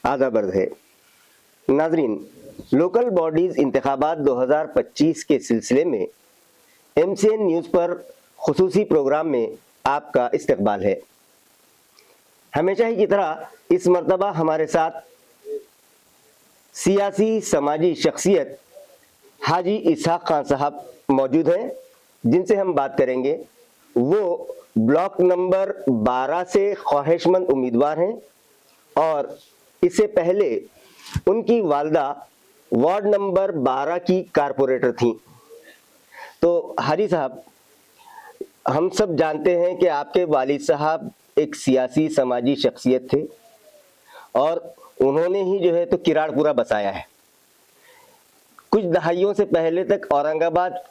आदाबर्द है। नाजरीन, local bodies इंतखाबात 2025 के सिलसिले में MCN न्यूज़ पर खुसूसी प्रोग्राम में आपका इस्तकबाल है। हमेशा ही की तरह इस मर्तबा हमारे साथ सियासी समाजी शख्सियत हाजी इसहाक खान साहब मौजूद हैं, जिनसे हम बात करेंगे। वो ब्लॉक नंबर 12 से ख्वाहिशमंद उम्मीदवार हैं और इससे पहले उनकी वालदा वार्ड नंबर 12 की कारपोरेटर थीं। तो हाजी साहब, हम सब जानते हैं कि आपके वालिद साहब एक सियासी समाजी शख्सियत थे और उन्होंने ही जो है तो किराड़पुरा बसाया है। कुछ दहाइयों से पहले तक औरंगाबाद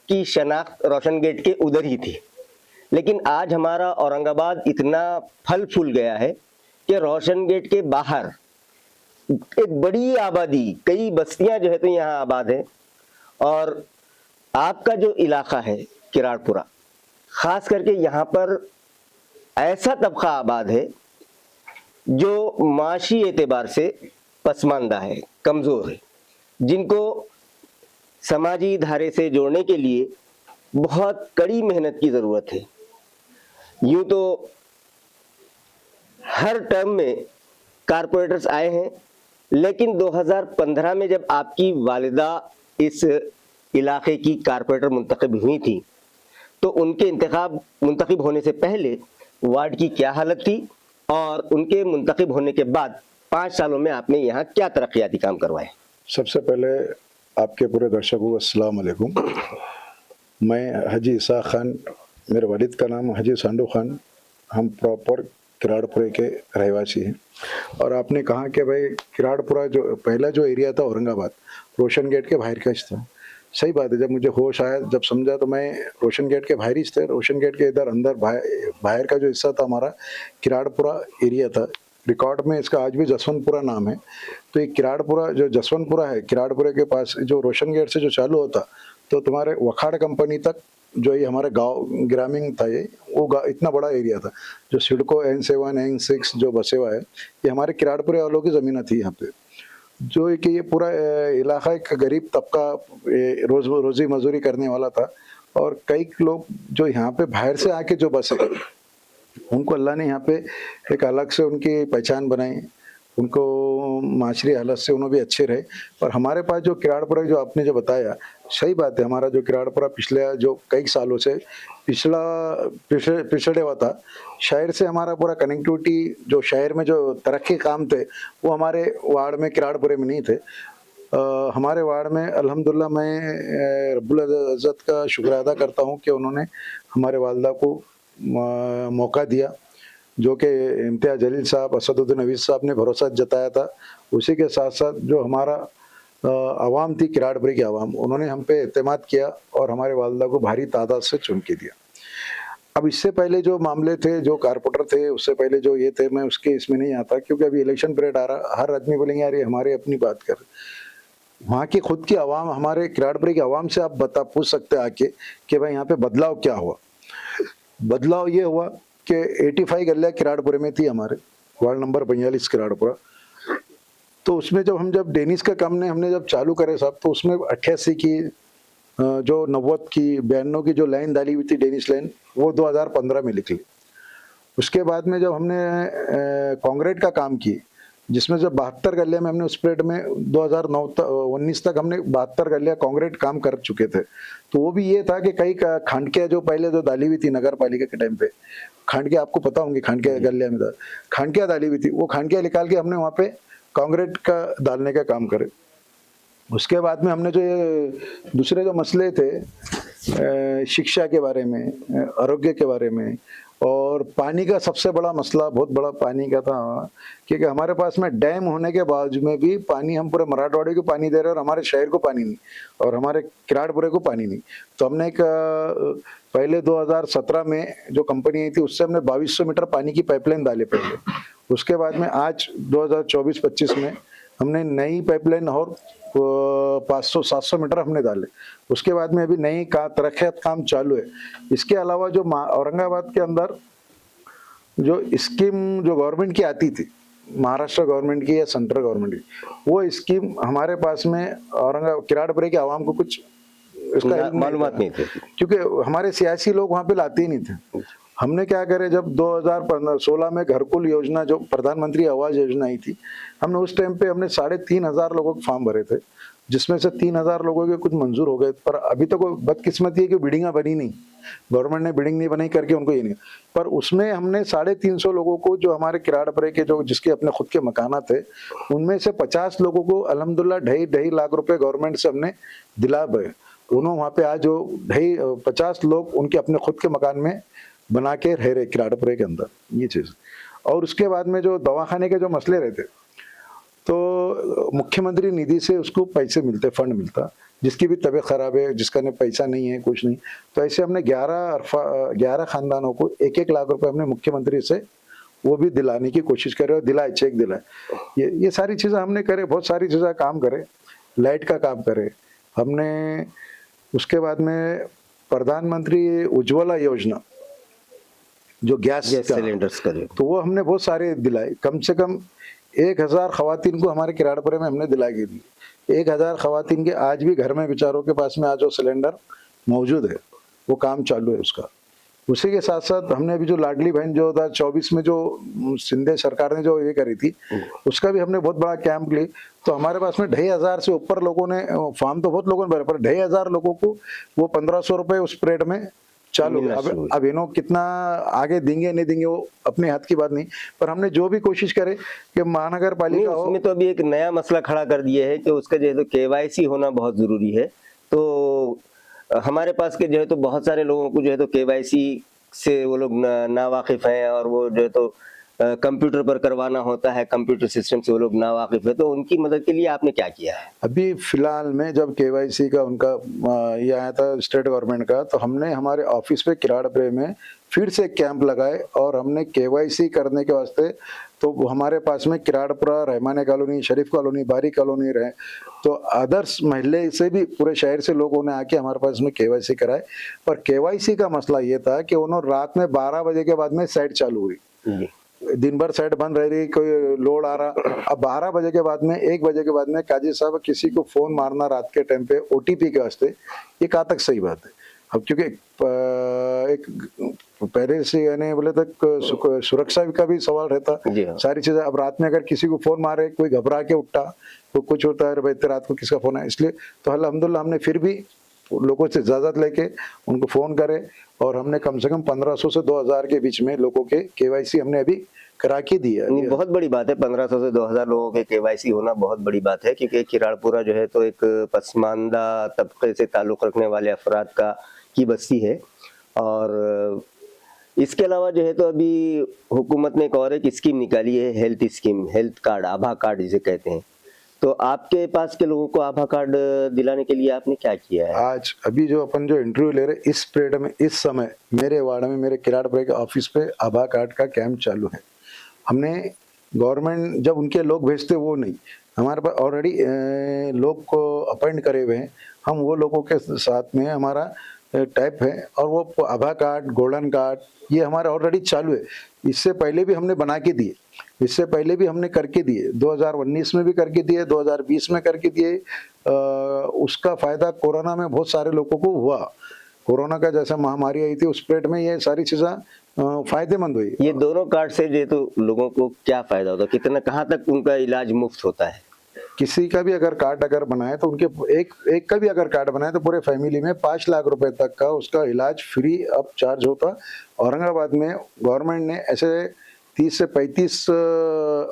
की शनाख्त रोशन गेट के उधर ही थी, लेकिन आज हमारा औरंगाबाद इतना फल फूल गया है कि रोशन गेट के बाहर एक बड़ी आबादी, कई बस्तियां जो है तो यहाँ आबाद है। और आपका जो इलाका है किराड़पुरा, खास करके यहाँ पर ऐसा तबका आबाद है जो माशी एतबार से पसमानदा है, कमज़ोर है, जिनको समाजी धारे से जोड़ने के लिए बहुत कड़ी मेहनत की ज़रूरत है। यूँ तो हर टर्म में कारपोरेटर्स आए हैं, लेकिन 2015 में जब आपकी वालिदा इस इलाके की कारपोरेटर मुंतखब हुई थी, तो उनके मुंतखब होने से पहले वार्ड की क्या हालत थी और उनके मुंतखब होने के बाद 5 सालों में आपने यहाँ क्या तरक्याती काम करवाए? सबसे पहले आपके पूरे दर्शकों को अस्सलाम वालेकुम। मैं हाजी इसहाक खान, मेरे वालिद का नाम हाजी सांडू खान, हम प्रॉपर किराड़पुरे के रहवासी हैं। और आपने कहा कि भाई किराड़पुरा जो पहला जो एरिया था औरंगाबाद, रोशन गेट के बाहर का था। सही बात है, जब मुझे होश आया, जब समझा तो मैं रोशन गेट के बाहर ही थे। रोशन गेट के इधर अंदर बाहर का जो हिस्सा था हमारा किराड़पुरा एरिया था। रिकॉर्ड में इसका आज भी जसवंतपुरा नाम है। तो ये किराड़पुरा जो जसवंतपुरा है, किराड़पुरे के पास जो रोशन गेट से जो चालू होता तो तुम्हारे वखाड़ कंपनी तक जो ये हमारे गांव ग्रामीण था, ये वो इतना बड़ा एरिया था। जो सिडको N7 N6 जो बसे हुआ है, ये हमारे किराड़पुरे वालों की ज़मीन थी यहाँ पे। जो है कि ये पूरा इलाका एक गरीब तबका रोज़ी मजदूरी करने वाला था। और कई लोग जो यहाँ पे बाहर से आके जो बसे, उनको अल्लाह ने यहाँ पे एक अलग से उनकी पहचान बनाई, उनको माशरी हालत से उन्होंने भी अच्छे रहे। और हमारे पास जो किराड़पुरा जो आपने जो बताया, सही बात है, हमारा जो किराड़पुरा पिछले जो कई सालों से पिछड़े हुआ था। शहर से हमारा पूरा कनेक्टिविटी, जो शहर में जो तरक्की काम थे वो हमारे वार्ड में किराड़पुरे में नहीं थे। हमारे वार्ड में अल्हम्दुलिल्लाह मैं रब्बुल इज़्ज़त का शुक्र अदा करता हूँ कि उन्होंने हमारे वालदा को मौका दिया, जो कि इम्तियाज़ जलील साहब, असदुद्दीन अवीज़ साहब ने भरोसा जताया था। उसी के साथ साथ जो हमारा आवाम थी, किराड़पुरे की आवाम, उन्होंने हम पे एतमाद किया और हमारे वालदा को भारी तादाद से चुन के दिया। अब इससे पहले जो मामले थे, जो कारपोरेटर थे, उससे पहले जो ये थे, मैं उसके इसमें नहीं आता, क्योंकि अभी इलेक्शन पीरियड आ रहा। हर आदमी बोलेंगे यार ये हमारे अपनी बात कर। वहाँ की खुद की आवाम, हमारे किराड़पुरे की आवाम से आप पूछ सकते हैं आके कि भाई यहाँ पे बदलाव क्या हुआ। बदलाव ये हुआ कि 85 गलियाँ किराड़पुरे में थी, हमारे वार्ड नंबर 42 किराड़पुरा। तो उसमें जब डेनिस का काम हमने जब चालू करे साहब, तो उसमें 88 की जो 90 की 92 की जो लाइन डाली हुई थी डेनिस लाइन, वो 2015 में लिख ली। उसके बाद में जब हमने कांक्रीट का काम की, जिसमें जब 72 गलियाँ में हमने उस पीरियड में 2019 तक हमने 72 गलियाँ कांक्रीट काम कर चुके थे। तो वो भी ये था कि कई खांडकियाँ जो पहले जो डाली हुई थी नगर पालिका के टाइम पे, खांडकियाँ आपको पता होंगी, खांडकियाँ गलियाँ में खांडकियाँ डाली हुई थी, वो खांडकियाँ निकाल के हमने वहाँ पे कांक्रीट का डालने का काम करे। उसके बाद में हमने जो ये दूसरे जो मसले थे, शिक्षा के बारे में, आरोग्य के बारे में, और पानी का सबसे बड़ा मसला, बहुत बड़ा पानी का था, क्योंकि हमारे पास में डैम होने के बावजूद में भी पानी हम पूरे मराठवाड़े को पानी दे रहे हैं और हमारे शहर को पानी नहीं, और हमारे किराड़पुरे को पानी नहीं। तो हमने एक पहले 2017 में जो कंपनी आई थी, उससे हमने 2200 मीटर पानी की पाइपलाइन डाले पहले। उसके बाद में आज 2024-25 में हमने नई पाइपलाइन और 500-700 मीटर हमने डाले। उसके बाद में अभी नई तरक्यात काम चालू है। इसके अलावा जो औरंगाबाद के अंदर जो स्कीम जो गवर्नमेंट की आती थी, महाराष्ट्र गवर्नमेंट की या सेंट्रल गवर्नमेंट की, वो स्कीम हमारे पास में औरंगाबाद किराड़पुरे के आवाम को कुछ इसका इल्म मालूमात नहीं थे। क्योंकि हमारे सियासी लोग वहां पे लाते ही नहीं थे। हमने क्या करे, जब 2016 में घरकुल योजना जो प्रधानमंत्री आवास योजना आई थी, हमने उस टाइम पे हमने 3,500 लोगों के फॉर्म भरे थे, जिसमें से 3,000 लोगों के कुछ मंजूर हो गए। पर अभी तो कोई बदकिस्मती है कि बिल्डिंगा बनी नहीं, गवर्नमेंट ने बिल्डिंग नहीं बनाई करके उनको ये नहीं। पर उसमें हमने 350 लोगों को, जो हमारे किराड़परे के जो जिसके अपने खुद के मकानात थे, उनमें से 50 लोगों को अल्हम्दुलिल्लाह 2.5 लाख रुपए गवर्नमेंट से हमने दिला गए। उन्होंने वहाँ पे आज जो 50 लोग उनके अपने खुद के मकान में बना के रह रहे किराड़पुरे के अंदर, ये चीज। और उसके बाद में जो दवाखाने के जो मसले रहते, तो मुख्यमंत्री निधि से उसको पैसे मिलते, फंड मिलता, जिसकी भी तबीयत खराब है, जिसका ने पैसा नहीं है, कुछ नहीं, तो ऐसे हमने 11 खानदानों को 1-1 लाख रुपए हमने मुख्यमंत्री से वो भी दिलाने की कोशिश करे और दिलाए, चेक दिलाए। ये सारी चीजें हमने करे, बहुत सारी चीजें काम करे, लाइट का काम करे हमने। उसके बाद में प्रधानमंत्री उज्ज्वला योजना जो गैस सिलेंडर्स का, तो वो हमने बहुत सारे दिलाए। कम से कम 1,000 खवातीन को हमारे किराड़पुरे में हमने दिला के दी। 1,000 खवातीन के आज भी घर में बेचारों के पास में आज वो सिलेंडर मौजूद है, वो काम चालू है उसका। उसी के साथ साथ हमने अभी जो लाडली बहन जो 2024 में जो सिंधे सरकार ने जो ये करी थी, उसका भी हमने बहुत बड़ा कैंप ली। तो हमारे पास में 2,500 से ऊपर लोगों ने फॉर्म, तो बहुत लोगों ने भरे, पर 2,500 लोगों को वो 1,500 रुपए उस पीरियड में चालू। अब इन्हों कितना आगे देंगे नहीं देंगे वो अपने हाथ की बात नहीं, पर हमने जो भी कोशिश करे कि महानगर पालिका हो। उसमें तो अभी एक नया मसला खड़ा कर दिया है कि उसका जो है तो केवाईसी होना बहुत जरूरी है। तो हमारे पास के जो है तो बहुत सारे लोगों को जो है तो केवाईसी से वो लोग ना वाकिफ हैं, और वो जो है तो कंप्यूटर पर करवाना होता है, कंप्यूटर सिस्टम से वो लोग ना वाकिफ है। तो उनकी मदद के लिए आपने क्या किया है? अभी फिलहाल में जब केवाईसी का उनका ये आया था स्टेट गवर्नमेंट का, तो हमने हमारे ऑफिस पे किराड़पुरे में फिर से कैंप लगाए और हमने केवाईसी करने के वास्ते, तो हमारे पास में किराड़पुरा, रहमाने कॉलोनी, शरीफ कॉलोनी, बारी कॉलोनी रहे, तो आदर्श महल्ले से भी पूरे शहर से लोगों ने आके हमारे पास में केवाईसी कराए। पर केवाईसी का मसला ये था कि उन्होंने रात में 12 बजे के बाद में साइट चालू हुई, दिन भर साइट बंद रह रही, कोई लोड आ रहा। अब 12 बजे के बाद में, 1 बजे के बाद में काजी साहब किसी को फोन मारना रात के टाइम पे ओटीपी के वास्ते, ये कहाँ तक सही बात है? अब क्योंकि एक पहले से यानी बोले तक सुरक्षा का भी सवाल रहता, सारी चीजें। अब रात में अगर किसी को फोन मारे, कोई घबरा के उठता, तो कुछ होता है, भाई रात को किसका फोन है, इसलिए तो अल्हम्दुलिल्लाह हमने फिर भी लोगों से इजाजत लेके उनको फोन करे, और हमने कम से कम 1,500 से 2,000 के बीच में लोगों के केवाईसी हमने अभी करा के दिया। नहीं, बहुत बड़ी बात है, 1,500 से 2,000 लोगों के केवाईसी होना बहुत बड़ी बात है, क्योंकि किराड़पुरा जो है तो एक पसमानदा तबके से ताल्लुक रखने वाले अफराद की बस्ती है। और इसके अलावा जो है तो अभी हुकूमत ने एक और एक स्कीम निकाली है, हेल्थ स्कीम, हेल्थ कार्ड, आभा कार्ड जिसे कहते हैं। तो आपके पास के लोगों को आभा कार्ड दिलाने के लिए आपने क्या किया है? आज अभी जो अपन जो इंटरव्यू ले रहे, इस पीरियड में, इस समय मेरे वार्ड में, मेरे किराड़पुरे के ऑफिस पे आभा कार्ड का कैंप चालू है। हमने गवर्नमेंट जब उनके लोग भेजते वो नहीं, हमारे पास ऑलरेडी लोग को अपॉइंट करे हुए हैं, हम वो लोगों के साथ में हमारा टाइप है, और वो आभा कार्ड, गोल्डन कार्ड, ये हमारा ऑलरेडी चालू है। इससे पहले भी हमने बना के दिए, इससे पहले भी हमने करके दिए, 2019 में भी करके दिए, 2020 में करके दिए। उसका फायदा कोरोना में बहुत सारे लोगों को हुआ। कोरोना का जैसा महामारी आई थी, उस पीरियड में ये सारी चीजें फायदेमंद हुई। ये दोनों कार्ड से जो तो लोगों को क्या फायदा होता है, कितना, कहाँ तक उनका इलाज मुफ्त होता है? किसी का भी अगर कार्ड अगर बनाए तो उनके एक का भी अगर कार्ड बनाए तो पूरे फैमिली में 5 लाख रुपए तक का उसका इलाज फ्री अब चार्ज होता। औरंगाबाद में गवर्नमेंट ने ऐसे 30 से 35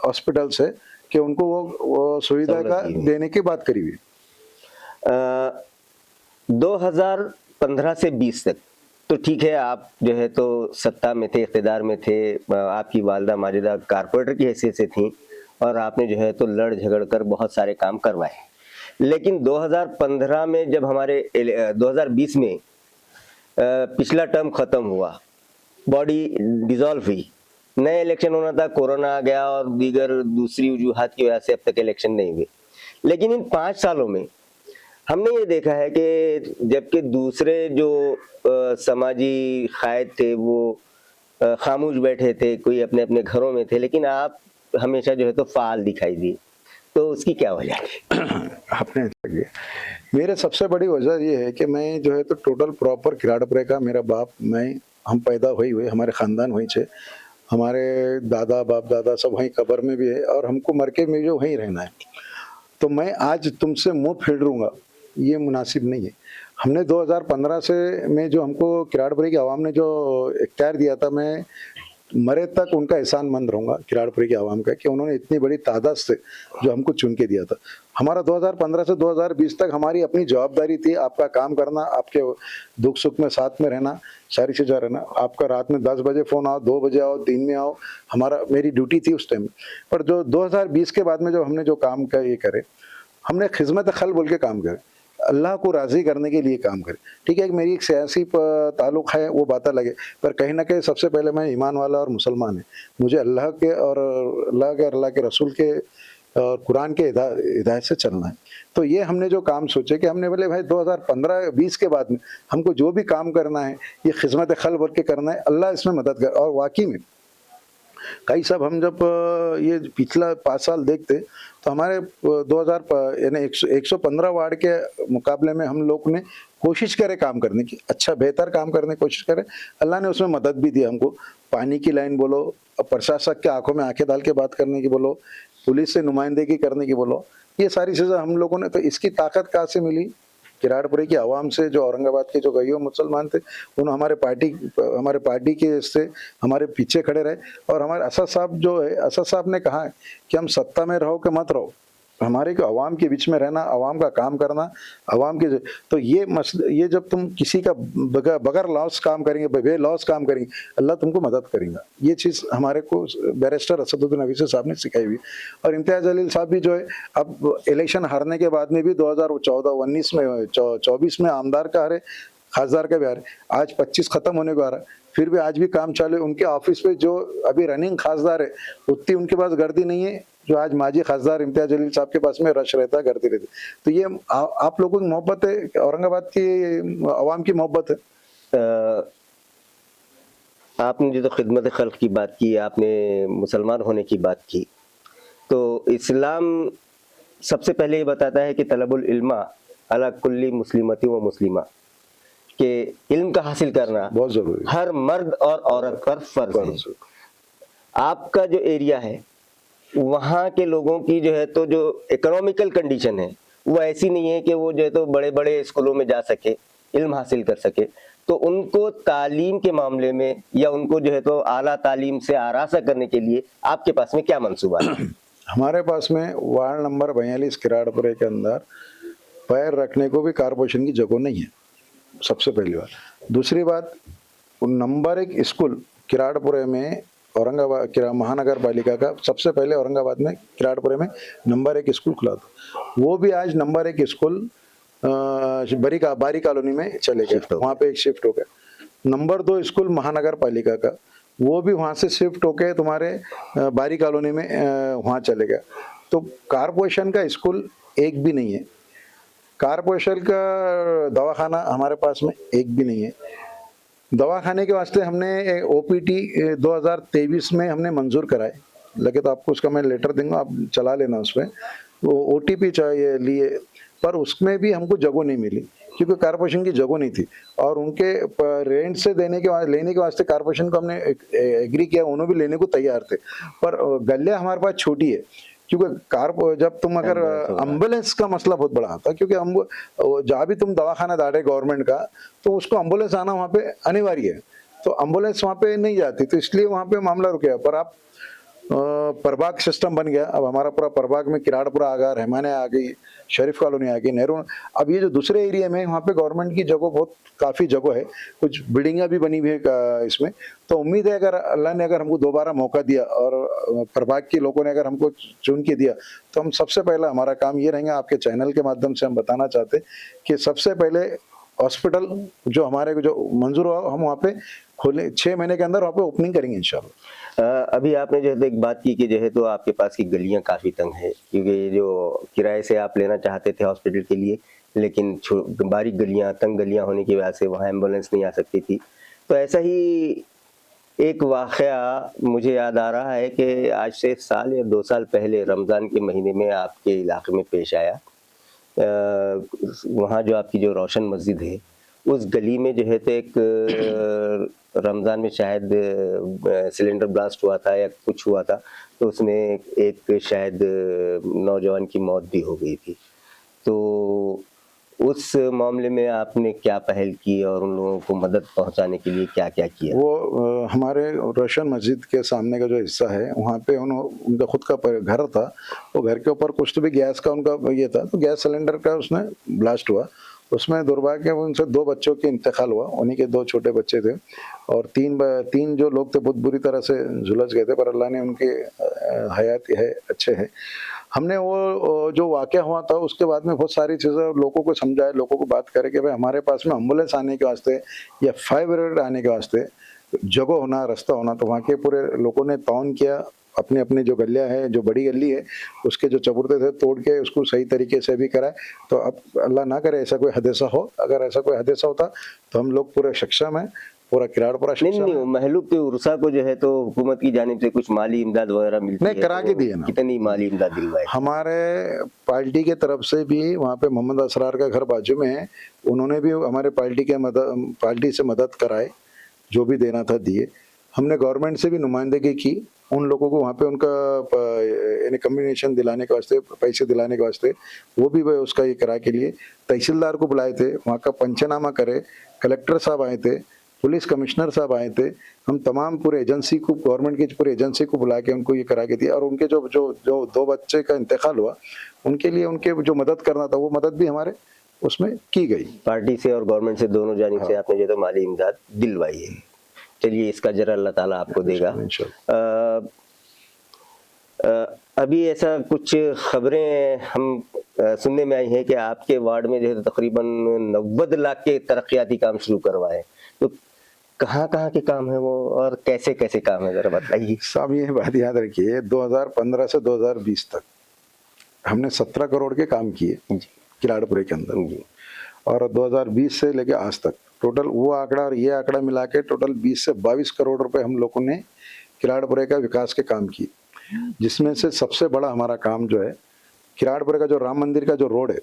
हॉस्पिटल्स है कि उनको वो सुविधा का देने की बात करी हुई। 2015 से 20 तक तो ठीक है, आप जो है तो सत्ता में थे, इख्तिदार में थे, आपकी वालदा माजिदा कारपोरेटर की हैसियत से थी, और आपने जो है तो लड़ झगड़ कर बहुत सारे काम करवाए। लेकिन 2015 में जब हमारे 2020 में पिछला टर्म खत्म हुआ, बॉडी डिसॉल्व हुई, नए इलेक्शन होना था, कोरोना आ गया और दीगर दूसरी वजूहात की वजह से अब तक इलेक्शन नहीं हुए। लेकिन इन 5 सालों में हमने ये देखा है कि जबकि दूसरे जो समाजी कायद थे वो खामोश बैठे थे, कोई अपने अपने घरों में थे, लेकिन आप हमेशा जो है तो फाल दिखाई दी, तो उसकी क्या वजह है? आपने ऐसा किया। मेरे सबसे बड़ी वजह ये है कि मैं जो है तो टोटल प्रॉपर किराड़पुरे का, मेरा बाप मैं हम पैदा हुए हमारे खानदान वहीं से, हमारे दादा बाप दादा सब वहीं कब्र में भी है और हमको मर के में जो वहीं रहना है। तो मैं आज तुमसे मुंह फेर लूंगा ये मुनासिब नहीं है। हमने 2015 से में जो हमको किराड़पुरे की आवाम ने जो इख्तियार दिया था, मैं मरे तक उनका एहसानमंद रहूंगा किराड़पुरे की आवाम का, कि उन्होंने इतनी बड़ी तादाद से जो हमको चुन के दिया था। हमारा 2015 से 2020 तक हमारी अपनी जवाबदारी थी आपका काम करना, आपके दुख सुख में साथ में रहना, सारी चीज़ें रहना। आपका रात में 10 बजे फ़ोन आओ, 2 बजे आओ, दिन में आओ, मेरी ड्यूटी थी उस टाइम। पर जो 2020 के बाद में जो हमने जो काम का ये करे, हमने खिदमत खल बोल के काम करे, अल्लाह को राज़ी करने के लिए काम करे। ठीक है कि मेरी एक सियासी ताल्लुक़ है वो बात अलग है, पर कहीं ना कहीं सबसे पहले मैं ईमान वाला और मुसलमान है। मुझे अल्लाह के रसूल के और कुरान के हिदायत से चलना है। तो ये हमने जो काम सोचे कि हमने बोले भाई 2015-20 के बाद में हमको जो भी काम करना है ये खिदमत खल बोल के करना है, अल्लाह इसमें मदद कर। और वाकई में कई सब हम जब ये पिछला 5 साल देखते तो हमारे 2000 यानी 115 वार्ड के मुकाबले में हम लोग ने कोशिश करे काम करने की, अच्छा बेहतर काम करने की कोशिश करे। अल्लाह ने उसमें मदद भी दी हमको। पानी की लाइन बोलो, प्रशासक के आंखों में आंखें डाल के बात करने की बोलो, पुलिस से नुमाइंदगी करने की बोलो, ये सारी चीज़ें हम लोगों ने। तो इसकी ताकत कहाँ से मिली? किराड़पुरे की आवाम से, जो औरंगाबाद के जो गईयो मुसलमान थे, उन्होंने हमारे पार्टी के से हमारे पीछे खड़े रहे। और हमारे असद साहब जो है, असद साहब ने कहा है कि हम सत्ता में रहो कि मत रहो, हमारे को आवाम के बीच में रहना, आवाम का काम करना, आवाम के। तो ये जब तुम किसी का बगैर लॉस काम करेंगे, बे लॉस काम करेंगे, अल्लाह तुमको मदद करेगा। ये चीज़ हमारे को बैरिस्टर असदुद्दीन अवीसी साहब ने सिखाई हुई। और इम्तियाज़ जलील साहब भी जो है, अब इलेक्शन हारने के बाद में भी 2014-19 में 24 में आमदार का हारे, खासदार का भी हारे, आज 25 खत्म होने को आ रहा है, फिर भी आज भी काम चालू है। उनके ऑफिस पे जो अभी रनिंग खासदार है उतनी उनके पास गर्दी नहीं है जो आज माजी खासदार इम्तियाज जलील साहब के पास में रश रहता है, गर्दी रहती। तो ये आप लोगों की मोहब्बत है, औरंगाबाद की आवाम की मोहब्बत है। आपने जो खिदमत खल्क की बात की, आपने मुसलमान होने की बात की, तो इस्लाम सबसे पहले ये बताता है कि तलबुल इल्मा अला कुल्ली मुस्लिमती व मुस्लिमा, के इल्म का हासिल करना बहुत जरूरी, हर मर्द और औरत पर फर्ज है। आपका जो एरिया है वहाँ के लोगों की जो है तो जो इकोनॉमिकल कंडीशन है वो ऐसी नहीं है कि वो जो है तो बड़े बड़े स्कूलों में जा सके, इल्म हासिल कर सके। तो उनको तालीम के मामले में या उनको जो है तो आला तालीम से आरासा करने के लिए आपके पास में क्या मंसूबा है? हमारे पास में वार्ड नंबर 42 किराड़पुरे के अंदर पैर रखने को भी कारपोरेशन की जगह नहीं है, सबसे पहली बात। दूसरी बात, नंबर 1 स्कूल किराड़पुरे में, औरंगाबाद महानगर पालिका का सबसे पहले औरंगाबाद में किराड़पुरे में नंबर 1 स्कूल खुला था। वो भी आज नंबर 1 स्कूल बारी कॉलोनी में चले गए, वहाँ पे एक शिफ्ट हो गया। नंबर 2 स्कूल महानगर पालिका का, वो भी वहाँ से शिफ्ट होके तुम्हारे बारी कॉलोनी में वहाँ चले गया। तो कारपोरेशन का स्कूल एक भी नहीं है, कारपोरेशन का दवाखाना हमारे पास में एक भी नहीं है। दवाखाने के वास्ते हमने ओपीटी 2023 में हमने मंजूर कराए, लगे तो आपको उसका मैं लेटर दूंगा, आप चला लेना उसमें, वो ओटीपी चाहिए लिए, पर उसमें भी हमको जगह नहीं मिली क्योंकि कारपोरेशन की जगह नहीं थी। और उनके रेंट से लेने के वास्ते कारपोरेशन को हमने एग्री किया, उन्होंने भी लेने को तैयार थे, पर गलियाँ हमारे पास छोटी है। क्योंकि जब तुम अगर एम्बुलेंस का मसला बहुत बड़ा आता है, क्योंकि जहाँ भी तुम दवाखाना डाले गवर्नमेंट का, तो उसको एम्बुलेंस आना वहाँ पे अनिवार्य है, तो एम्बुलेंस वहाँ पे नहीं जाती, तो इसलिए वहाँ पे मामला रुक गया। पर आप प्रभाग सिस्टम बन गया, अब हमारा पूरा प्रभाग में किराड़पुरा आ गया, रहमाने आ गई, शरीफ कॉलोनी आ गई, नेहरू। अब ये जो दूसरे एरिया में वहाँ पे गवर्नमेंट की जगह बहुत काफ़ी जगह है, कुछ बिल्डिंगें भी बनी हुई है इसमें। तो उम्मीद है अगर अल्लाह ने अगर हमको दोबारा मौका दिया और प्रभाग के लोगों ने अगर हमको चुन के दिया, तो हम सबसे पहला हमारा काम ये रहेंगे, आपके चैनल के माध्यम से हम बताना चाहते कि सबसे पहले हॉस्पिटल जो हमारे को जो मंजूर हुआ, हम वहाँ पे खोले 6 महीने के अंदर वहाँ पे ओपनिंग करेंगे इंशाल्लाह। अभी आपने जो है एक बात की कि जो है तो आपके पास की गलियां काफ़ी तंग है, क्योंकि जो किराए से आप लेना चाहते थे हॉस्पिटल के लिए, लेकिन बारीक गलियां, तंग गलियां होने की वजह से वहाँ एम्बुलेंस नहीं आ सकती थी। तो ऐसा ही एक वाक़या मुझे याद आ रहा है कि आज से साल या 2 साल पहले रमज़ान के महीने में आपके इलाके में पेश आया। वहाँ जो आपकी जो रोशन मस्जिद है, उस गली में जो है तो एक रमज़ान में शायद सिलेंडर ब्लास्ट हुआ था या कुछ हुआ था, तो उसमें एक शायद नौजवान की मौत भी हो गई थी। तो उस मामले में आपने क्या पहल की और उन लोगों को मदद पहुंचाने के लिए क्या-क्या किया? वो हमारे रोशन मस्जिद के सामने का जो हिस्सा है वहाँ पे उनका खुद का घर था। वो घर के ऊपर कुछ तो भी गैस का उनका ये था, तो गैस सिलेंडर का उसमें ब्लास्ट हुआ। उसमें दुर्भाग्य उनसे 2 बच्चों के इंतकाल हुआ, उन्हीं के 2 छोटे बच्चे थे और 3 जो लोग थे बहुत बुरी तरह से झुलस गए थे, पर अल्लाह ने उनके हयात है अच्छे हैं। हमने वो जो वाक़या हुआ था उसके बाद में बहुत सारी चीज़ें लोगों को समझाए, लोगों को बात करे कि भाई हमारे पास में एम्बुलेंस आने के वास्ते या फायर ब्रिगेड आने के वास्ते जगह होना, रास्ता होना, तो वहाँ के पूरे लोगों ने ताउन किया। अपनी अपनी जो गलियाँ है, जो बड़ी गली है, उसके जो चबूतरे थे तोड़ के उसको सही तरीके से भी कराए। तो अब अल्लाह ना करे ऐसा कोई हादसा हो, अगर ऐसा कोई हादसा होता तो हम लोग पूरे सक्षम हैं, पूरा किराड़पुरा नहीं, सक्षम नहीं, है। महलूक के उर्सा को जो है तो हुकूमत की जानिब से कुछ माली इमदाद वगैरह मिलती नहीं, है, करा के तो दिए ना। कितनी माली इमदाद दिलवाए? हमारे पार्टी के तरफ से भी वहाँ पे मोहम्मद असरार का घर बाजू में है, उन्होंने भी हमारे पार्टी से मदद कराए, जो भी देना था दिए। हमने गवर्नमेंट से भी नुमाइंदगी की, उन लोगों को वहाँ पे उनका यानी कम्युनिकेशन दिलाने के वास्ते, पैसे दिलाने के वास्ते, वो भी उसका ये करा के लिए तहसीलदार को बुलाए थे, वहाँ का पंचनामा करे, कलेक्टर साहब आए थे, पुलिस कमिश्नर साहब आए थे। हम तमाम पूरे एजेंसी को, गवर्नमेंट की पूरी एजेंसी को बुला के उनको ये करा के दिया और उनके जो 2 बच्चे का इंतकाल हुआ, उनके लिए उनके जो मदद करना था वो मदद भी हमारे उसमें की गई। पार्टी से और गवर्नमेंट से दोनों जानिब से आपने जो तो माली इमदाद दिलवाई है। चलिए, इसका जरा अल्लाह ताला आपको देगा। अभी ऐसा कुछ खबरें हम सुनने में आई हैं कि आपके वार्ड में जो है तकरीबन 90 लाख के तरक्याती काम शुरू करवाए, तो कहाँ-कहाँ के काम है वो और कैसे-कैसे काम है, जरा बताइए। साहब ये बात याद रखिए, 2015 से 2020 तक हमने 17 करोड़ के काम किए किराड़पुरे के अंदर जी। और 2020 से लेके आज तक टोटल वो आंकड़ा और ये आंकड़ा मिला के टोटल 20 से 22 करोड़ रुपए हम लोगों ने किराड़पुरे का विकास के काम किए, जिसमें से सबसे बड़ा हमारा काम जो है किराड़पुरे का जो राम मंदिर का जो रोड है,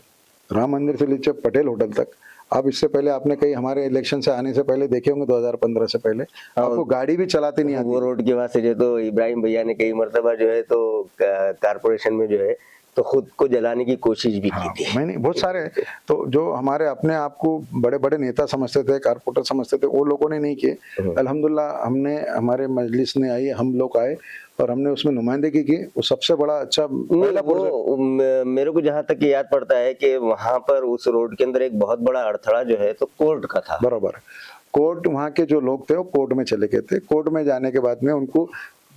राम मंदिर से नीचे पटेल होटल तक। आप इससे पहले आपने कहीं हमारे इलेक्शन से आने से पहले देखे होंगे 2015 से पहले, आपको गाड़ी भी चलाते नहीं आती। वो रोड के वास्ते जो तो इब्राहिम भैया ने कई मरतबा जो है तो कारपोरेशन में जो है तो खुद को जलाने की कोशिश भी की थी। मैंने बहुत सारे, तो जो हमारे अपने आप को बड़े बड़े नेता समझते थे, कारपोरेटर समझते थे, वो लोगों ने नहीं किए। अल्हम्दुलिल्लाह हमने, हमारे मजलिस ने आई, हम लोग आए और हमने उसमें नुमाइंदगी की। वो सबसे बड़ा अच्छा पहला वो मेरे को जहाँ तक याद पड़ता है कि वहाँ पर उस रोड के अंदर एक बहुत बड़ा अड़थड़ा जो है तो कोर्ट का था। बराबर, कोर्ट, वहाँ के जो लोग थे वो कोर्ट में चले गए थे। कोर्ट में जाने के बाद में उनको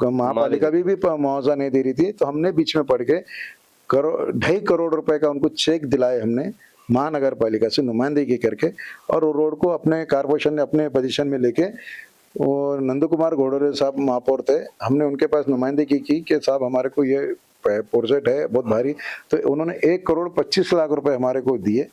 महापालिका भी मुआवजा नहीं दे रही थी, तो हमने बीच में पड़ के 2.5 करोड़ रुपए का उनको चेक दिलाए हमने महानगर पालिका से नुमाइंदगी करके, और वो रोड को अपने कारपोरेशन ने अपने पोजीशन में लेके, और नंदू कुमार घोड़ोरे साहब महापौर थे, हमने उनके पास नुमाइंदगी की कि साहब हमारे को ये प्रोजेक्ट है बहुत भारी, तो उन्होंने 1 करोड़ 25 लाख रुपए हमारे को दिए।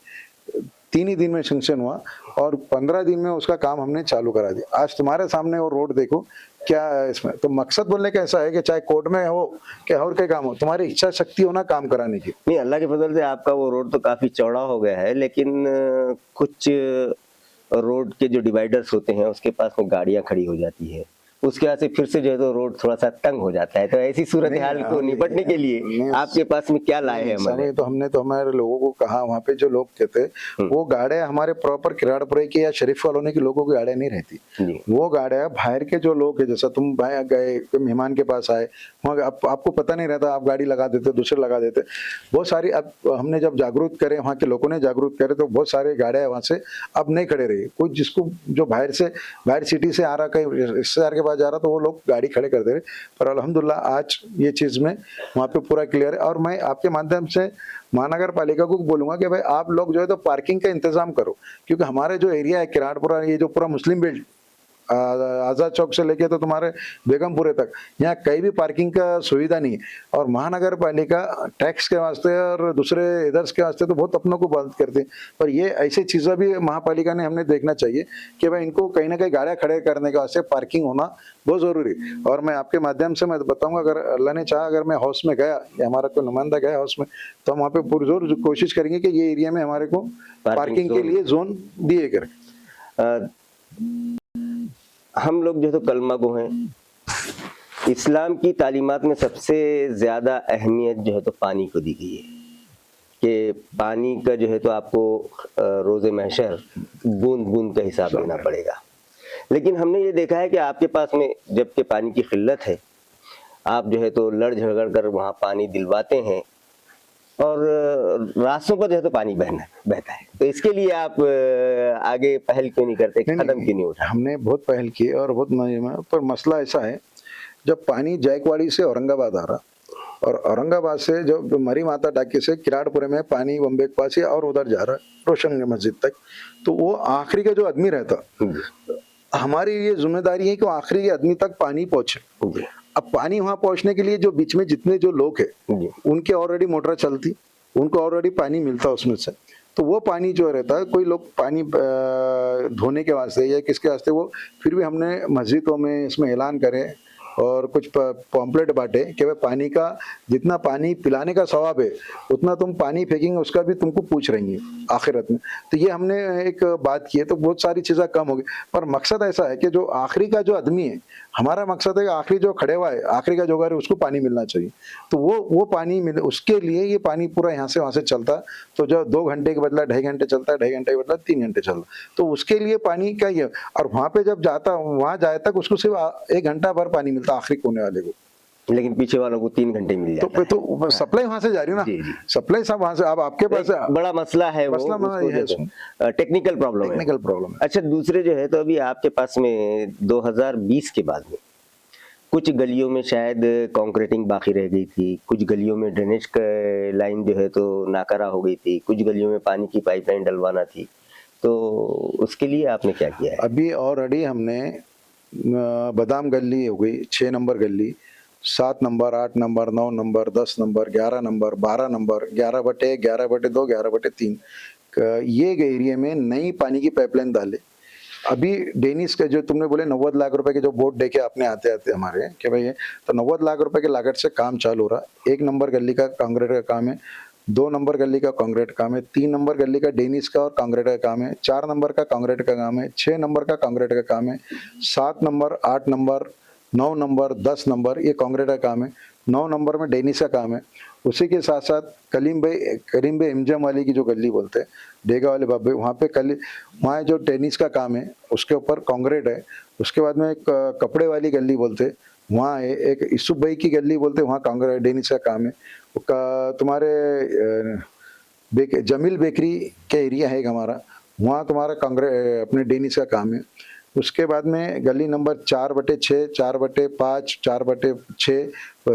3 ही दिन में सैंक्शन हुआ और 15 दिन में उसका काम हमने चालू करा दिया। आज तुम्हारे सामने वो रोड देखो क्या है इसमें। तो मकसद बोलने का ऐसा है कि चाहे कोर्ट में हो कि और क्या काम हो, तुम्हारी इच्छा शक्ति होना काम कराने की। नहीं, अल्लाह के फजल से आपका वो रोड तो काफी चौड़ा हो गया है, लेकिन कुछ रोड के जो डिवाइडर्स होते हैं उसके पास में गाड़ियां खड़ी हो जाती है, उसके बाद से फिर से जो है तो रोड थोड़ा सा तंग हो जाता है। तो ऐसी सूरत हाल को निपटने के लिए आपके पास में क्या लाए हैं? हमने तो हमारे लोगों को कहा, वहाँ पे जो लोग कहते वो गाड़ियां हमारे प्रॉपर किराड़पुरे की या शरीफ कॉलोनी के लोगों की गाड़ियां नहीं रहती। वो गाड़ियां बाहर के जो लोग है, जैसा तुम गए मेहमान के पास आए, वहाँ आपको पता नहीं रहता, आप गाड़ी लगा देते, दूसरे लगा देते। बहुत सारी, अब हमने जब जागरूक करे, वहाँ के लोगों ने जागरूक करे, तो बहुत सारी गाड़ियां वहाँ से अब नहीं खड़े रही। कोई जिसको जो बाहर सिटी से आ रहा, कहीं रिश्तेदार के पास जा रहा, तो वो लोग गाड़ी खड़े कर दे रहे। पर अल्हम्दुलिल्लाह आज ये चीज में वहाँ पे पूरा क्लियर है। और मैं आपके माध्यम से महानगर पालिका को बोलूंगा कि भाई आप लोग जो है तो पार्किंग का इंतजाम करो, क्योंकि हमारे जो एरिया है किराड़पुरा, ये जो पूरा मुस्लिम बेल्ट आजाद चौक से लेके तो तुम्हारे बेगमपुरे तक यहाँ कहीं भी पार्किंग का सुविधा नहीं है। और महानगर पालिका टैक्स के वास्ते और दूसरे इधर्स के वास्ते तो बहुत अपनों को बंद करते हैं, पर ये ऐसी चीज़ें भी महापालिका ने हमने देखना चाहिए कि भाई इनको कहीं ना कहीं गाड़ियाँ खड़े करने के वास्ते पार्किंग होना बहुत ज़रूरी। और मैं आपके माध्यम से मैं बताऊंगा, अगर अल्लाह ने चाहा अगर मैं हाउस में गया या हमारा कोई नुमाइंदा गया हाउस में, तो हम वहाँ पे पुरजोर कोशिश करेंगे कि ये एरिया में हमारे को पार्किंग के लिए जोन दिए करें। हम लोग जो है तो कलमा गो हैं, इस्लाम की तालीमात में सबसे ज़्यादा अहमियत जो है तो पानी को दी गई है कि पानी का जो है तो आपको रोज़े महशर बूंद बूंद का हिसाब देना पड़ेगा। लेकिन हमने ये देखा है कि आपके पास में जबकि पानी की किल्लत है, आप जो है तो लड़ झगड़ कर वहाँ पानी दिलवाते हैं और रास्तों पर जो है तो पानी बहता है। तो इसके लिए आप आगे पहल क्यों नहीं करते, कदम क्यों नहीं उठाते? हमने बहुत पहल की और बहुत, पर मसला ऐसा है, जब पानी जायकवाड़ी से औरंगाबाद आ रहा और औरंगाबाद से जो मरी माता टाकी से किराड़पुरे में पानी बम्बे के पास और उधर जा रहा है रोशन मस्जिद तक, तो वो आखिरी का जो आदमी रहता, हमारी ये जिम्मेदारी है कि आखिरी के आदमी तक पानी पहुंचे। अब पानी वहां पहुंचने के लिए जो बीच में जितने जो लोग हैं उनके ऑलरेडी मोटर चलती, उनको ऑलरेडी पानी मिलता उसमें से, तो वो पानी जो रहता है, कोई लोग पानी धोने के वास्ते या किसके वास्ते, वो फिर भी हमने मस्जिदों में इसमें ऐलान करे और कुछ पॉम्पलेट बांटे कि भाई पानी का जितना पानी पिलाने का सवाब है उतना तुम पानी फेंकेंगे उसका भी तुमको पूछ रही है आखिरत में। तो ये हमने एक बात की है, तो बहुत सारी चीज़ें कम हो गई। पर मकसद ऐसा है कि जो आखिरी का जो आदमी है, हमारा मकसद है कि आखिरी जो खड़े हुआ है, आखिरी का जोगार है, उसको पानी मिलना चाहिए। तो वो पानी मिले, उसके लिए ये पानी पूरा यहाँ से वहाँ से चलता, तो जो 2 घंटे के बदला 2.5 घंटे चलता है, 2.5 घंटे के बदला 3 घंटे चलता, तो उसके लिए पानी का ये। और वहाँ पे जब जाता, वहाँ जाए तक उसको सिर्फ 1 घंटा भर पानी मिलता आखिरी कोने वाले को, लेकिन पीछे वालों को 3 घंटे मिल जाता है। तो सप्लाई वहां से जा रही है ना, सप्लाई सब वहां से। अब आपके पास बड़ा मसला है, टेक्निकल प्रॉब्लम है। अच्छा, दूसरे जो है तो अभी आपके पास में 2020 के बाद में कुछ गलियों में शायद कंक्रीटिंग बाकी रह गई थी, कुछ गलियों में ड्रेनेज लाइन जो है तो नाकारा हो गई थी, कुछ गलियों में पानी की पाइपलाइन डलवाना थी, तो उसके लिए आपने क्या किया है? अभी ऑलरेडी हमने बादाम गली हो गई, 6 नंबर गली, 7 number, 8 number, 9 number, 10 number, 11 number, 12 number, 11/1, 11/2, 11/3, ये एरिया में नई पानी की पाइपलाइन डाले। अभी डेनिस के जो तुमने बोले 90 लाख रुपए के जो बोर्ड देखे आपने आते आते हमारे कि भाई, तो 90 लाख रुपए के लागत से काम चालू हो रहा। 1 नंबर गली का कांक्रीट का काम है, 2 नंबर गली का कांक्रीट काम है, 3 नंबर गली का डेनिस का और कांक्रीट का काम है, 4 नंबर का कांक्रीट का काम है, 6 नंबर का कांक्रीट का काम है, 7 नंबर, 8 नंबर, 9 नंबर, 10 नंबर ये कांक्रीट का काम है, 9 नंबर में डेनिस का काम है। उसी के साथ साथ करीम भाई एमजम वाली की जो गली बोलते हैं, डेगा वाले बाबे, वहाँ पे वहाँ जो टेनिस का काम है उसके ऊपर कांक्रीट है। उसके बाद में एक कपड़े वाली गली बोलते, वहाँ है एक यूसुफ भाई की गली बोलते, वहाँ कांक्रीट डेनिस का काम है। तुम्हारे जमील बेकरी का एरिया है हमारा, वहाँ तुम्हारा कांक्रीट अपने डेनिस का काम है। उसके बाद में गली नंबर 4/6, 4/5, 4/6,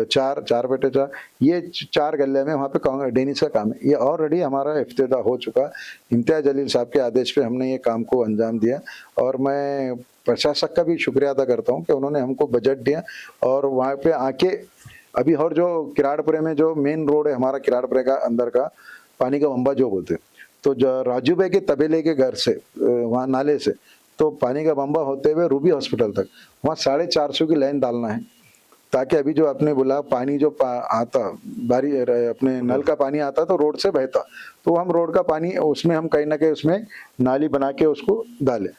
4/4, ये 4 गलियाँ में वहाँ पे डेनिस का काम है। ये ऑलरेडी हमारा इफ्तिताह हो चुका। इम्तियाज जलील साहब के आदेश पे हमने ये काम को अंजाम दिया और मैं प्रशासक का भी शुक्रिया अदा करता हूँ कि उन्होंने हमको बजट दिया और वहाँ पे आके अभी और जो किराड़पुरे में जो मेन रोड है हमारा, किराड़पुरे का अंदर का पानी का बम्बा जो बोलते, तो राजू भाई के तबेले के घर से वहाँ नाले से तो पानी का बम्बा होते हुए रूबी हॉस्पिटल तक वहाँ 450 की लाइन डालना है, ताकि अभी जो आपने बोला पानी जो आता बारी अपने नल का पानी आता तो रोड से बहता, तो हम रोड का पानी उसमें हम कहीं ना कहीं उसमें नाली बना के उसको डालें।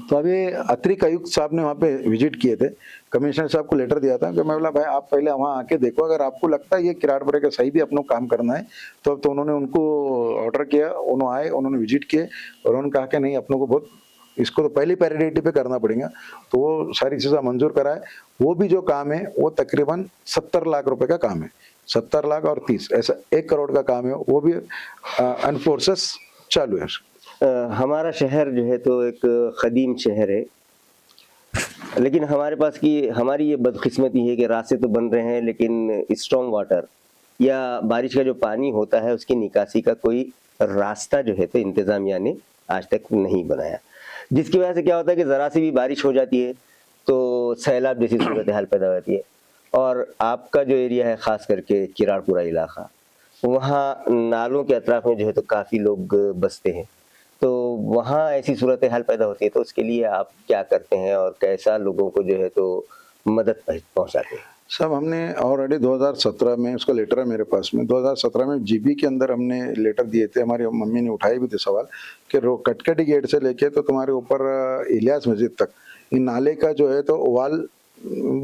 तो अभी अतिरिक्त आयुक्त साहब ने वहाँ पे विजिट किए थे, कमिश्नर साहब को लेटर दिया था कि मैं बोला भाई आप पहले वहाँ आके देखो, अगर आपको लगता है ये किराड़पुरे का सही भी अपनों काम करना है तो उन्होंने उनको ऑर्डर किया, उन्होंने आए, उन्होंने विजिट किए और उन्होंने कहा कि नहीं अपनों को बहुत इसको तो पहली प्रायोरिटी पे करना पड़ेगा, तो वो सारी चीज़ें मंजूर कराए। वो भी जो काम है वो तकरीबन 70 लाख रुपए का काम है, 70 लाख और 30 ऐसा 1 करोड़ का काम है, वो भी अनफोर्सेस चालू है। हमारा शहर जो है तो एक कदीम शहर है, लेकिन हमारे पास की हमारी ये बदकिस्मती है कि रास्ते तो बन रहे हैं लेकिन स्ट्रॉन्ग वाटर या बारिश का जो पानी होता है उसकी निकासी का कोई रास्ता जो है तो इंतजामिया ने आज तक नहीं बनाया। जिसकी वजह से क्या होता है कि ज़रा सी भी बारिश हो जाती है तो सैलाब जैसी सूरत हाल पैदा होती है। और आपका जो एरिया है ख़ास करके किराड़पुरा इलाका, वहाँ नालों के अतराफ में जो है तो काफ़ी लोग बसते हैं, तो वहाँ ऐसी सूरत हाल पैदा होती है, तो उसके लिए आप क्या करते हैं और कैसा लोगों को जो है तो मदद पहुँचाते हैं? सब हमने ऑलरेडी 2017 में, उसका लेटर है मेरे पास में, 2017 में जीबी के अंदर हमने लेटर दिए थे। हमारी मम्मी ने उठाए भी थे सवाल कि कटकटी गेट से लेके तो तुम्हारे ऊपर इलियास मस्जिद तक इन नाले का जो है तो वाल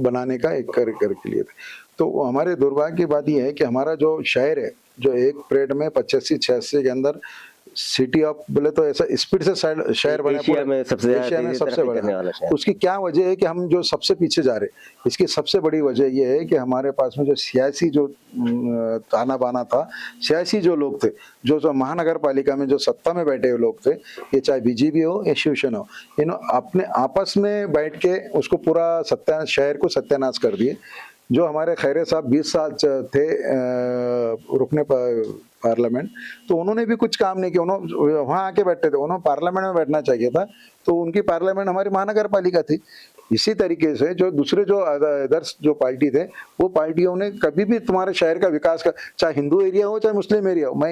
बनाने का एक कर के लिए थे। तो हमारे दुर्भाग्य की बात यह है कि हमारा जो शहर है, जो एक परेड में 85-86 के अंदर सिटी ऑफ बोले तो ऐसा स्पीड से शहर बने एशिया में सबसे ज़्यादा एशिया में तेज़ी सबसे तरक्की बड़ा करने वाला शहर। उसकी क्या वजह है कि हम जो सबसे पीछे जा रहे हैं? इसकी सबसे बड़ी वजह यह है कि हमारे पास में जो सियासी जो ताना बाना था, सियासी जो लोग थे, जो महानगर पालिका में जो सत्ता में बैठे हुए लोग थे, ये चाहे बीजेपी हो या शिवसेना हो, इन्होंने अपने आपस में बैठ के उसको पूरा शहर को सत्यानाश कर दिए। जो हमारे खैरे साहब 20 साल थे रुकने पार्लियामेंट, तो उन्होंने भी कुछ काम नहीं किया। उन्होंने वहाँ आके बैठते थे, उन्होंने पार्लियामेंट में बैठना चाहिए था, तो उनकी पार्लियामेंट हमारी महानगर पालिका थी। इसी तरीके से जो दूसरे जो अदर्स जो पार्टी थे, वो पार्टियों ने कभी भी तुम्हारे शहर का विकास का, चाहे हिंदू एरिया हो चाहे मुस्लिम एरिया हो, मैं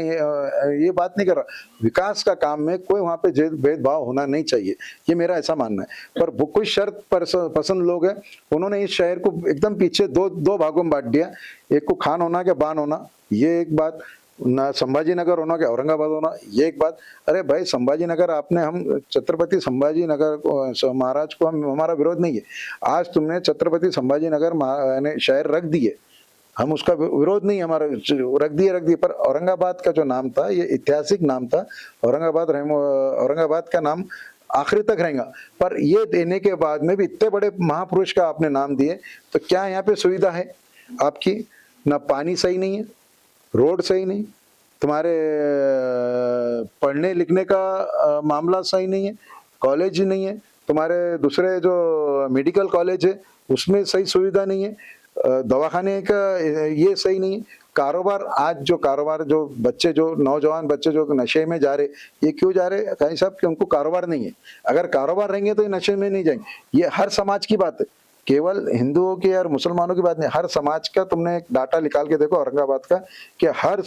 ये बात नहीं कर रहा, विकास का काम में कोई वहाँ पे भेदभाव होना नहीं चाहिए, ये मेरा ऐसा मानना है। पर कोई शर्त पसंद लोग हैं, उन्होंने इस शहर को एकदम पीछे दो भागों में बांट दिया। एक को खान होना क्या बान होना, ये एक बात, ना संभाजी नगर होना क्या औरंगाबाद होना, ये एक बात। अरे भाई संभाजी नगर आपने, हम छत्रपति संभाजी नगर महाराज को हमारा विरोध नहीं है। आज तुमने छत्रपति संभाजी नगर शहर रख दिए, हम उसका विरोध नहीं, हमारा रख दिए, पर औरंगाबाद का जो नाम था ये ऐतिहासिक नाम था। औरंगाबाद का नाम आखिरी तक रहेगा, पर ये देने के बाद में भी इतने बड़े महापुरुष का आपने नाम दिए, तो क्या यहाँ पे सुविधा है आपकी? ना पानी सही नहीं है, रोड सही नहीं, तुम्हारे पढ़ने लिखने का मामला सही नहीं है, कॉलेज नहीं है, तुम्हारे दूसरे जो मेडिकल कॉलेज है उसमें सही सुविधा नहीं है, दवाखाने का ये सही नहीं है, कारोबार, आज जो कारोबार, जो बच्चे, जो नौजवान बच्चे जो नशे में जा रहे, ये क्यों जा रहे? कहीं साहब कि उनको कारोबार नहीं है। अगर कारोबार रहेंगे तो ये नशे में नहीं जाएंगे। ये हर समाज की बात है, केवल हिंदुओं की और मुसलमानों की बात नहीं, हर समाज का। तुमने एक डाटा निकाल के देखो औरंगाबाद का कि हर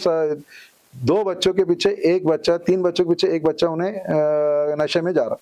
2 बच्चों के पीछे एक बच्चा, 3 बच्चों के पीछे एक बच्चा उन्हें नशे में जा रहा।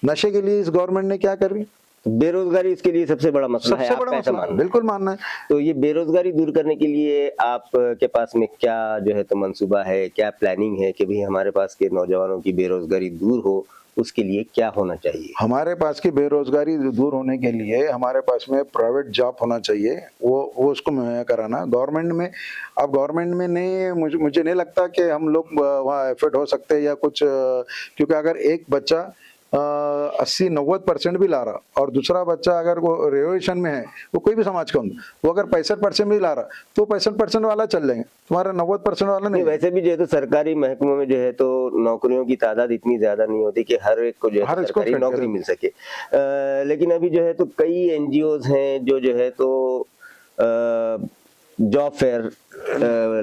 नशे के लिए इस गवर्नमेंट ने क्या कर रही? बेरोजगारी इसके लिए सबसे बड़ा मसला है, सबसे बड़ा मसला, बिल्कुल मानना है। तो ये बेरोजगारी दूर करने के लिए आपके पास में क्या जो है तो मंसूबा है, क्या प्लानिंग है कि भाई हमारे पास के नौजवानों की बेरोजगारी दूर हो, उसके लिए क्या होना चाहिए? हमारे पास की बेरोजगारी दूर होने के लिए हमारे पास में प्राइवेट जॉब होना चाहिए, वो उसको मुहैया कराना। गवर्नमेंट में, अब गवर्नमेंट में नहीं, मुझे नहीं लगता कि हम लोग वहाँ एफर्ट हो सकते हैं या कुछ, क्योंकि अगर एक बच्चा 80-90% भी ला रहा और दूसरा बच्चा अगर वो रिजर्वेशन में है, वो कोई भी समाज का होगा, वो अगर 65% भी ला रहा तो 65% वाला चल लेंगे, तुम्हारा 90% वाला नहीं। वैसे भी जो है तो सरकारी महकमों में जो है तो नौकरियों की तादाद इतनी ज्यादा नहीं होती कि हर एक को जो है सरकारी नौकरी मिल सके, लेकिन अभी जो है तो कई एनजीओज हैं जो है तो जॉब फेयर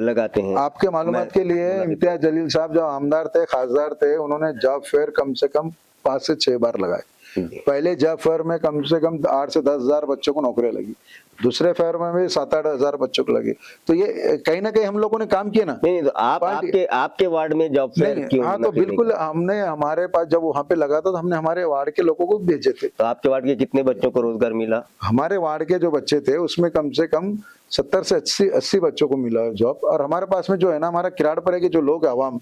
लगाते हैं। आपके मालूमात के लिए इम्तियाज जलील साहब जो आमदार थे, खासदार थे, उन्होंने जॉब फेयर कम से कम 5 से 6 बार लगाए। पहले जॉब फेयर में कम से कम 8 से 10 हजार बच्चों को नौकरी लगी, दूसरे फेयर में भी 7-8 हजार बच्चों को लगी। तो ये कहीं ना कहीं हम लोगों ने काम किया ना। नहीं तो आपके वार्ड में जॉब फेयर क्यों? हाँ, तो बिल्कुल हमने, हमारे पास जब वहाँ पे लगा था तो हमने हमारे वार्ड के लोगों को भेजे थे। तो आपके वार्ड के कितने बच्चों को रोजगार मिला? हमारे वार्ड के जो बच्चे थे उसमें कम से कम 70 से 80 बच्चों को मिला जॉब। और हमारे पास में जो है ना, हमारा किराड़पुरे के जो लोग, आवाम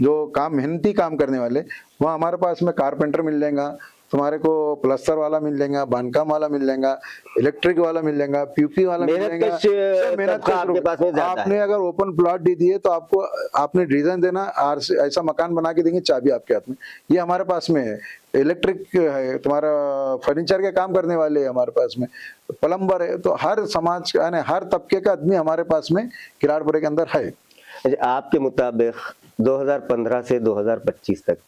जो मेहनती काम करने वाले, वहाँ हमारे पास में कारपेंटर मिल जाएगा, तुम्हारे को प्लस्तर वाला मिल जाएगा, बांधकाम वाला मिल जाएगा, इलेक्ट्रिक वाला मिल जाएगा, पीयूपी वाला मिल जाएगा। आपने अगर ओपन प्लॉट दे दिए तो आपको, आपने डिजाइन देना, ऐसा मकान बना के देंगे, चाबी आपके हाथ में। ये हमारे पास में है। इलेक्ट्रिक है, तुम्हारा फर्नीचर के काम करने वाले हमारे पास में, प्लम्बर है। तो हर समाज का, हर तबके का आदमी हमारे पास में किराड़पुरे के अंदर है। आपके मुताबिक 2015 से 2025 तक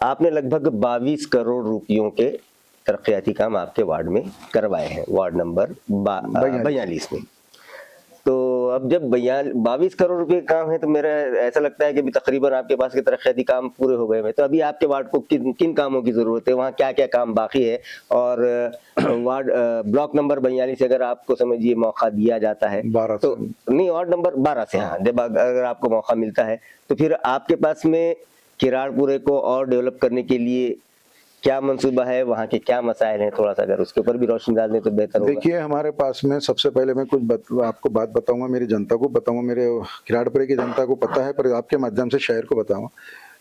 आपने लगभग 22 करोड़ रुपयों के तरक्याती काम आपके वार्ड में करवाए हैं, वार्ड नंबर 42 में। तो अब जब 22 करोड़ रुपए काम है तो मेरा ऐसा लगता है कि भी तकरीबन आपके पास के तरक्याती काम पूरे हो गए हैं। तो अभी आपके वार्ड को किन किन कामों की जरूरत है, वहाँ क्या क्या काम बाकी है, और वार्ड ब्लॉक नंबर 42 से अगर आपको समझिए मौका दिया जाता है 12 तो नहीं, वार्ड नंबर 12 से, हाँ, जब अगर आपको मौका मिलता है तो फिर आपके पास में किराड़पुरे को और डेवलप करने के लिए क्या मंसूबा है, वहाँ के क्या मसाइल हैं, थोड़ा सा अगर उसके ऊपर भी रोशनी डाल दें तो बेहतर होगा। देखिए, हमारे पास में सबसे पहले मैं आपको बात बताऊंगा, मेरी जनता को बताऊंगा, मेरे किराड़पुरे की जनता को पता है, पर आपके माध्यम से शहर को बताऊंगा।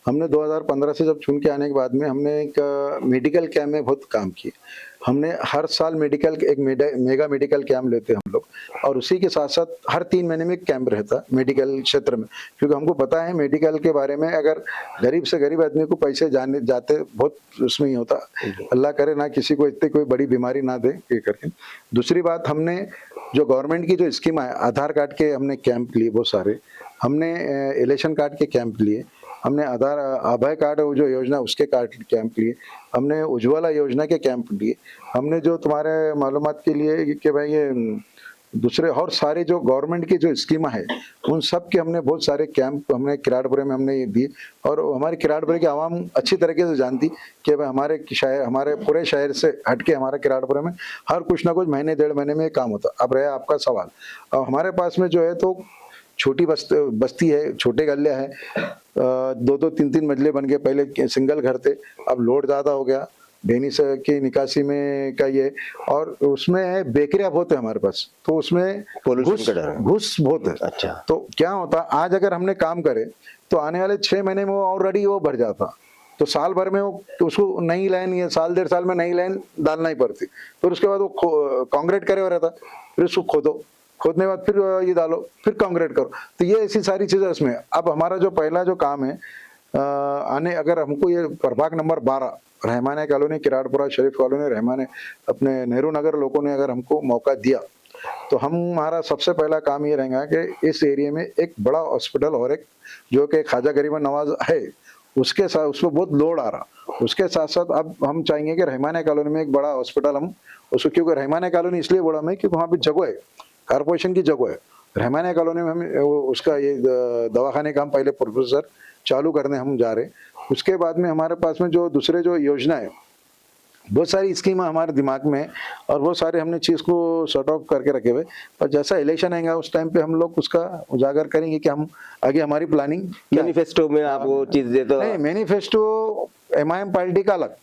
हमने 2015 से जब चुन के आने के बाद में हमने एक मेडिकल कैंप में बहुत काम किए। हमने हर साल एक मेगा मेडिकल कैंप लेते हैं हम लोग, और उसी के साथ साथ हर 3 महीने में एक कैंप रहता मेडिकल क्षेत्र में, क्योंकि हमको पता है मेडिकल के बारे में, अगर गरीब से गरीब आदमी को पैसे जाते बहुत उसमें ही होता। अल्लाह करे ना किसी को इतनी कोई बड़ी बीमारी ना दे ये करके। दूसरी बात, हमने जो गवर्नमेंट की जो स्कीम है, आधार कार्ड के हमने कैंप लिए बहुत सारे, हमने इलेक्शन कार्ड के कैंप लिए, हमने आधार अभय कार्ड जो योजना उसके कार्ड कैंप लिए, हमने उज्ज्वला योजना के कैंप लिए, हमने जो तुम्हारे मालूमात के लिए कि भाई ये दूसरे और सारे जो गवर्नमेंट की जो स्कीम है उन सब के हमने बहुत सारे कैंप हमने किराड़पुरे में हमने ये दिए। और हमारे किराड़पुरे की आवाम अच्छी तरीके से जानती कि भाई हमारे पूरे शहर से हटके हमारे किराड़पुरे में हर कुछ ना कुछ महीने 1.5 महीने में ये काम होता। अब रहा आपका सवाल, अब हमारे पास में जो है तो छोटी बस्ती है, छोटे गल्ले हैं, 2-2 3-3 मंजिले बन गए, पहले सिंगल घर थे, अब लोड ज़्यादा हो गया डेनी से की निकासी में का ये, और उसमें बेकरियां बहुत है हमारे पास, तो उसमें घुस बहुत है। अच्छा, तो क्या होता, आज अगर हमने काम करे तो आने वाले 6 महीने में वो ऑलरेडी वो भर जाता, तो साल भर में वो तो उसको नई लाइन, ये साल 1.5 साल में नई लाइन डालना ही पड़ती, फिर उसके बाद वो कांक्रीट करे हो रहता, फिर उसको खोदने के बाद फिर ये डालो, फिर कांक्रीट करो, तो ये ऐसी सारी चीजें उसमें। अब हमारा जो पहला जो काम है, अगर हमको ये प्रभाग नंबर 12 रहमाने कॉलोनी, किराड़पुरा शरीफ कॉलोनी, रहमाने अपने नेहरू नगर लोगों ने अगर हमको मौका दिया तो हमारा सबसे पहला काम ये रहेगा कि इस एरिया में एक बड़ा हॉस्पिटल, और एक जो कि ख्वाजा गरीबन नवाज है उसके साथ उसमें बहुत लोड आ रहा, उसके साथ साथ अब हम चाहेंगे कि रहमाने कॉलोनी में एक बड़ा हॉस्पिटल हम उसको, क्योंकि रहमाने कॉलोनी इसलिए बोला मैं क्योंकि वहाँ पे जगह है, कारपोरेशन की जगह है। रहमाने कॉलोनी में हम उसका ये दवाखाने का हम पहले प्रोफेसर चालू करने हम जा रहे हैं। उसके बाद में हमारे पास में जो दूसरे जो योजना है, बहुत सारी स्कीम हमारे दिमाग में है और वो सारे हमने चीज़ को सॉर्ट आउट करके रखे हुए, और जैसा इलेक्शन आएगा उस टाइम पे हम लोग उसका उजागर करेंगे कि हम आगे हमारी प्लानिंग। मैनिफेस्टो में आप वो चीज दे तो नहीं, मैनिफेस्टो एमआईएम पार्टी का अलग,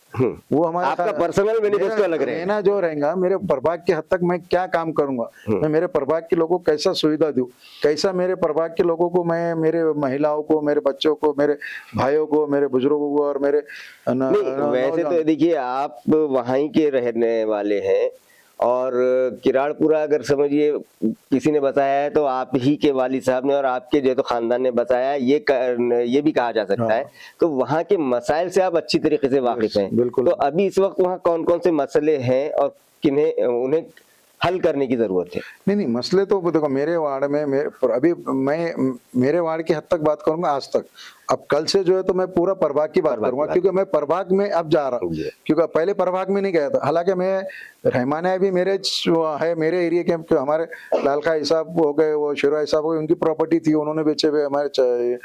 वो हमारा आपका पर्सनल मैनिफेस्टो अलग रहेगा। मेरा जो रहेगा, मेरे प्रभाग के हद तक मैं क्या काम करूंगा, मैं मेरे प्रभाग के लोगों को कैसा सुविधा दूं, कैसा मेरे प्रभाग के लोगों को मैं, मेरे महिलाओं को, मेरे बच्चों को, मेरे भाइयों को, मेरे बुजुर्गों को और मेरे वैसे तो देखिए आप वहीं के रहने वाले हैं, और किराड़पुरा अगर समझिए किसी ने बताया है तो आप ही के वालिद साहब ने और आपके जो तो खानदान ने बताया है, ये भी कहा जा सकता है। तो वहाँ के मसाइल से आप अच्छी तरीके से वाकिफ हैं। बिल्कुल। तो अभी इस वक्त वहाँ कौन कौन से मसले हैं और किन्हें उन्हें हल करने की जरूरत है? नहीं, मसले तो देखो मेरे वार्ड में, मेरे वार्ड की हद तक बात करूंगा आज तक। अब कल से जो है तो मैं पूरा प्रभाग की बात करूंगा, क्योंकि मैं प्रभाग में अब जा रहा हूँ, क्योंकि पहले प्रभाग में नहीं गया था। हालांकि मैं रहमाने भी मेरे है, मेरे एरिया के हमारे लाल खाई साहब हो गए, वो शेरवाई साहब हो गए, उनकी प्रॉपर्टी थी, उन्होंने बेचे हुए। हमारे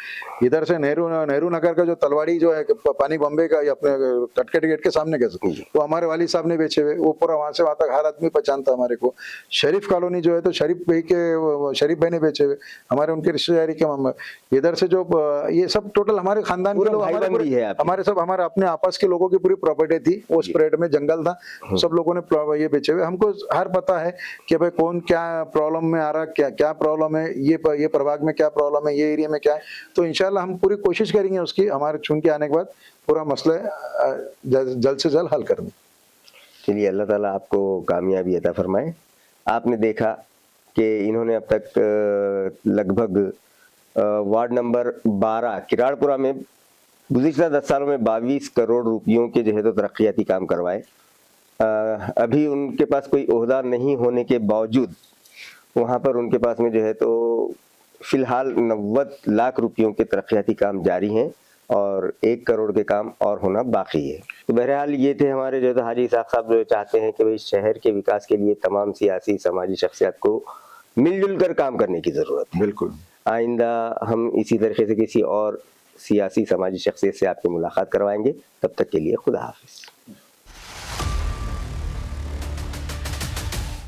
इधर से नेहरू नगर का जो तलवाड़ी जो है पानी बॉम्बे का, अपने कटकेट गेट के सामने कैसे, वो हमारे वाली साहब ने बेचे हुए, वो पूरा वहां से वहां तक हर आदमी पहचानता हमारे को। शरीफ कॉलोनी जो है तो शरीफ भाई ने बेचे हुए, हमारे उनके रिश्तेदारी के। इधर से जो ये सब टोटल हमारे खानदान के लोग, हमारे सब हमारे अपने आपस के लोगों की पूरी प्रॉपर्टी थी, वो स्प्रेड में जंगल था, सब लोगों ने ये बेचे हुए। हमको हर पता है कि भाई कौन क्या प्रॉब्लम में आ रहा, क्या प्रॉब्लम है, ये प्रभाग में क्या प्रॉब्लम है, ये एरिया में क्या है। तो इंशाल्लाह हम पूरी कोशिश करेंगे उसकी, हमारे चुन के आने के बाद पूरा मसला जल्द से जल्द हल करने। चलिए, अल्लाह ताला आपको कामयाबी अता फरमाए। आपने देखा कि इन्होंने अब तक लगभग वार्ड नंबर 12 किराड़पुरा में गुज़िश्ता 10 सालों में 22 करोड़ रुपयों के जो है तो तरक्याती काम करवाए। अभी उनके पास कोई ओहदा नहीं होने के बावजूद वहाँ पर उनके पास में जो है तो फिलहाल 90 लाख रुपयों के तरक्याती काम जारी हैं और 1 करोड़ के काम और होना बाकी है। तो बहरहाल ये थे हमारे जो तो हाजी इसाक साहब, जो चाहते हैं कि भाई शहर के विकास के लिए तमाम सियासी समाजी शख्सियत को मिलजुल कर काम करने की जरूरत है। बिल्कुल। आइंदा हम इसी तरीके से किसी और सियासी समाजी शख्सियत से आपकी मुलाकात करवाएंगे। तब तक के लिए खुदा हाफिज।